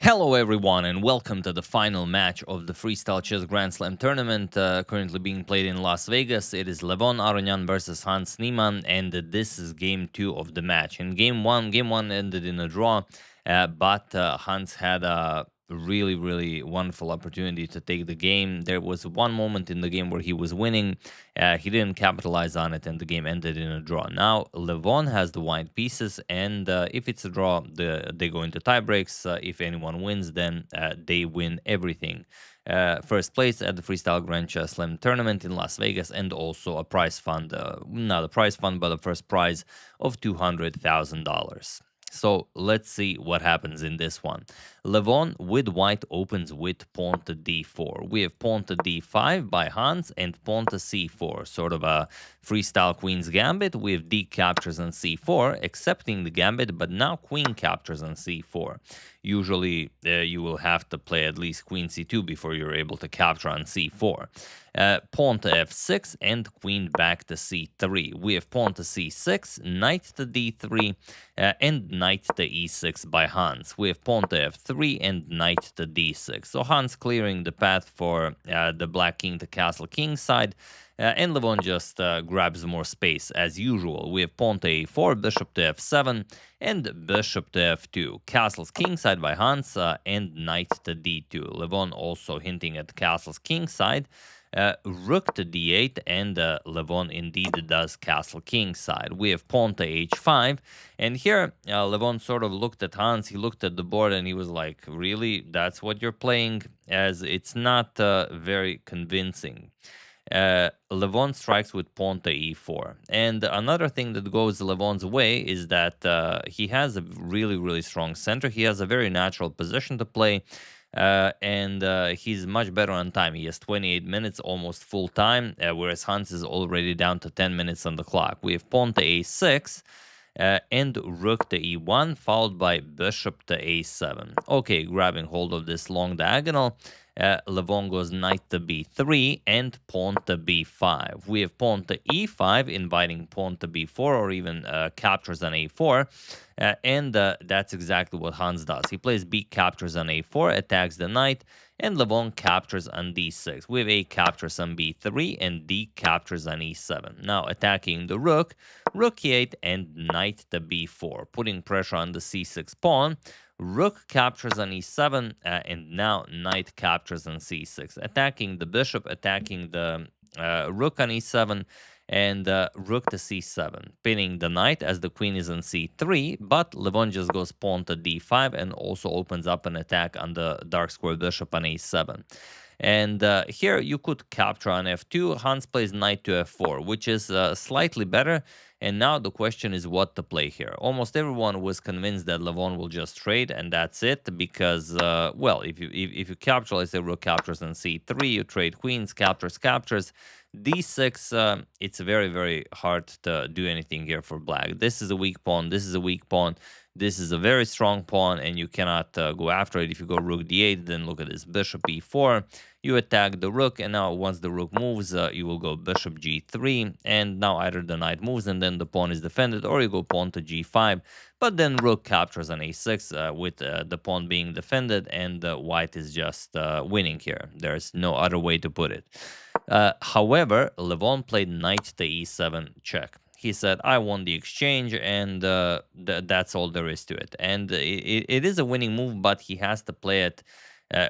Hello everyone and welcome to the final match of the Freestyle Chess Grand Slam tournament currently being played in Las Vegas. It is Levon Aronian versus Hans Niemann, and this is game 2 of the match. In game 1 ended in a draw, but Hans had a really wonderful opportunity to take the game. There was one moment in the game where he was winning. He didn't capitalize on it and the game ended in a draw. Now Levon has the white pieces, and if it's a draw, they go into tie breaks. If anyone wins, then they win everything. First place at the Freestyle Grand Slam tournament in Las Vegas, and also a prize fund, not a prize fund, but a first prize of $200,000. So let's see what happens in this one. Levon with white opens with pawn to d4. We have pawn to d5 by Hans and pawn to c4, sort of a freestyle queen's gambit. We have d captures on c4, accepting the gambit, but now queen captures on c4. Usually you will have to play at least queen c2 before you're able to capture on c4. Pawn to f6 and queen back to c3. We have pawn to c6, knight to d3, and knight to e6 by Hans. We have pawn to f3 and knight to d6. So Hans clearing the path for the black king to castle king side. And Levon just grabs more space as usual. We have pawn to a4, bishop to f7, and bishop to f2. Castles kingside by Hans, and knight to d2. Levon also hinting at castles kingside. Rook to d8, and Levon indeed does castle kingside. We have pawn to h5, and here Levon sort of looked at Hans. He looked at the board and he was like, really, that's what you're playing? As it's not very convincing. Levon strikes with pawn to e4. And another thing that goes Levon's way is that he has a really strong center. He has a very natural position to play. And he's much better on time. He has 28 minutes, almost full time, whereas Hans is already down to 10 minutes on the clock. We have pawn to a6 and rook to e1, followed by bishop to a7. Okay, grabbing hold of this long diagonal. Levon goes knight to b3 and pawn to b5. We have pawn to e5, inviting pawn to b4, or even captures on a4. And that's exactly what Hans does. He plays b captures on a4, attacks the knight, and Levon captures on d6. We have a captures on b3 and d captures on e7. Now attacking the rook, rook e8 and knight to b4, putting pressure on the c6 pawn. Rook captures on e7, and now knight captures on c6. Attacking the bishop, attacking the rook on e7, and rook to c7, pinning the knight as the queen is on c3, but Levon just goes pawn to d5 and also opens up an attack on the dark square bishop on a7. And here you could capture on f2. Hans plays knight to f4, which is slightly better. And now the question is what to play here. Almost everyone was convinced that Levon will just trade, and that's it. Because, well, if you capture, let's say rook captures on c3, you trade queens, captures. d6, it's very hard to do anything here for black. This is a weak pawn. This is a weak pawn. This is a very strong pawn, and you cannot go after it. If you go rook d8, then look at this, bishop e4. You attack the rook, and now once the rook moves, you will go bishop g3, and now either the knight moves and then the pawn is defended, or you go pawn to g5, but then rook captures on a6 with the pawn being defended, and white is just winning here. There's no other way to put it. However, Levon played knight to e7 check. He said, I won the exchange, and that's all there is to it. And it is a winning move, but he has to play it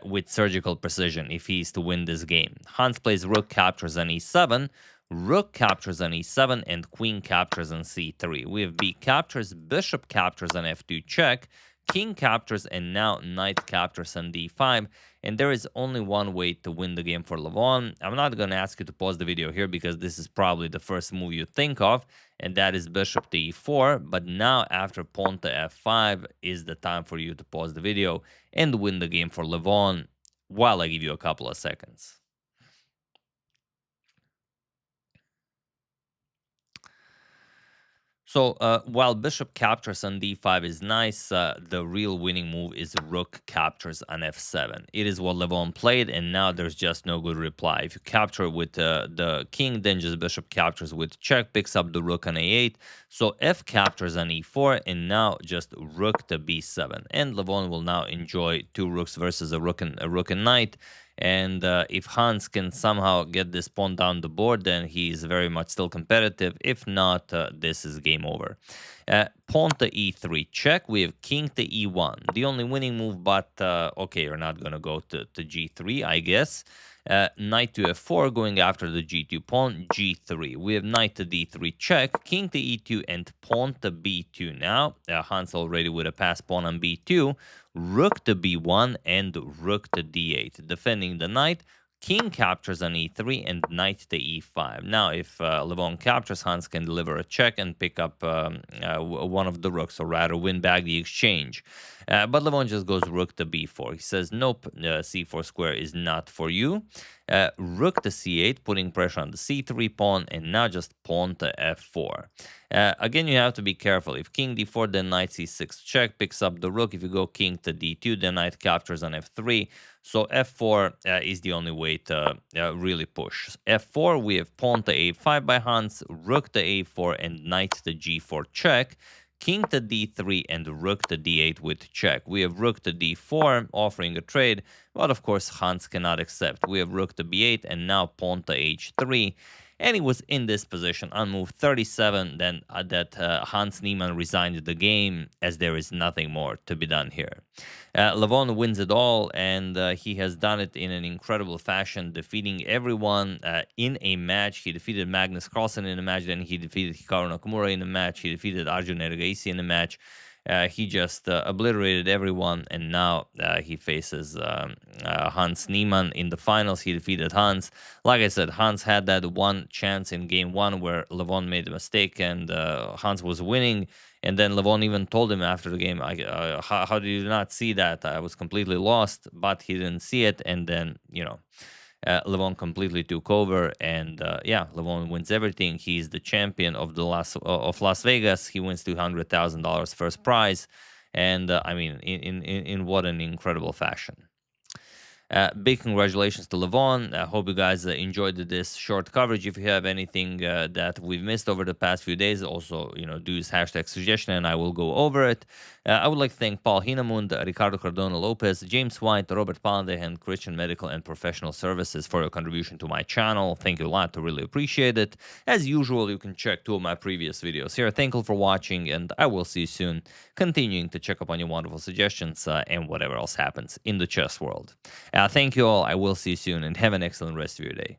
with surgical precision if he is to win this game. Hans plays rook captures on e7, rook captures on e7, and queen captures on c3. We have b captures, bishop captures on f2 check, king captures, and now knight captures on d5. And there is only one way to win the game for Levon. I'm not going to ask you to pause the video here because this is probably the first move you think of, and that is bishop to e4. But now after pawn to f5 is the time for you to pause the video and win the game for Levon while I give you a couple of seconds. So while bishop captures on d5 is nice, the real winning move is rook captures on f7. It is what Levon played, and now there's just no good reply. If you capture with the king, then just bishop captures with check, picks up the rook on a8. So f captures on e4, and now just rook to b7. And Levon will now enjoy two rooks versus a rook and knight. And if Hans can somehow get this pawn down the board, then he's very much still competitive. If not, this is game over. Pawn to e3 check. We have king to e1. The only winning move, but okay, you're not going to go to g3, I guess. Knight to f4, going after the g2 pawn, g3. We have knight to d3 check, king to e2, and pawn to b2 now. Hans already with a pass pawn on b2, rook to b1, and rook to d8. Defending the knight, king captures on e3, and knight to e5. Now, if Levon captures, Hans can deliver a check and pick up one of the rooks, or rather win back the exchange. But Levon just goes rook to b4. He says, nope, c4 square is not for you. Rook to c8, putting pressure on the c3 pawn, and now just pawn to f4. Again, you have to be careful. If king d4, then knight c6 check, picks up the rook. If you go king to d2, then knight captures on f3. So f4 is the only way to really push. f4, we have pawn to a5 by Hans, rook to a4, and knight to g4 check. King to d3 and rook to d8 with check. We have rook to d4, offering a trade, but of course Hans cannot accept. We have rook to b8 and now pawn to h3. And he was in this position on move 37, then Hans Niemann resigned the game, as there is nothing more to be done here. Levon wins it all, and he has done it in an incredible fashion, defeating everyone in a match. He defeated Magnus Carlsen in a match, then he defeated Hikaru Nakamura in a match, he defeated Arjun Ergaisi in a match. He just obliterated everyone, and now he faces Hans Niemann in the finals. He defeated Hans. Like I said, Hans had that one chance in game one where Levon made a mistake and Hans was winning. And then Levon even told him after the game, how did you not see that? I was completely lost, but he didn't see it. And then, Levon completely took over, and Levon wins everything. He's the champion of Las Vegas. He wins $200,000 first prize, and in what an incredible fashion. Big congratulations to Levon. I hope you guys enjoyed this short coverage. If you have anything that we've missed over the past few days, also, do use hashtag suggestion and I will go over it. I would like to thank Paul Hinamund, Ricardo Cardona Lopez, James White, Robert Palande, and Christian Medical and Professional Services for your contribution to my channel. Thank you a lot. I really appreciate it. As usual, you can check 2 of my previous videos here. Thank you for watching, and I will see you soon, continuing to check up on your wonderful suggestions and whatever else happens in the chess world. Thank you all. I will see you soon, and have an excellent rest of your day.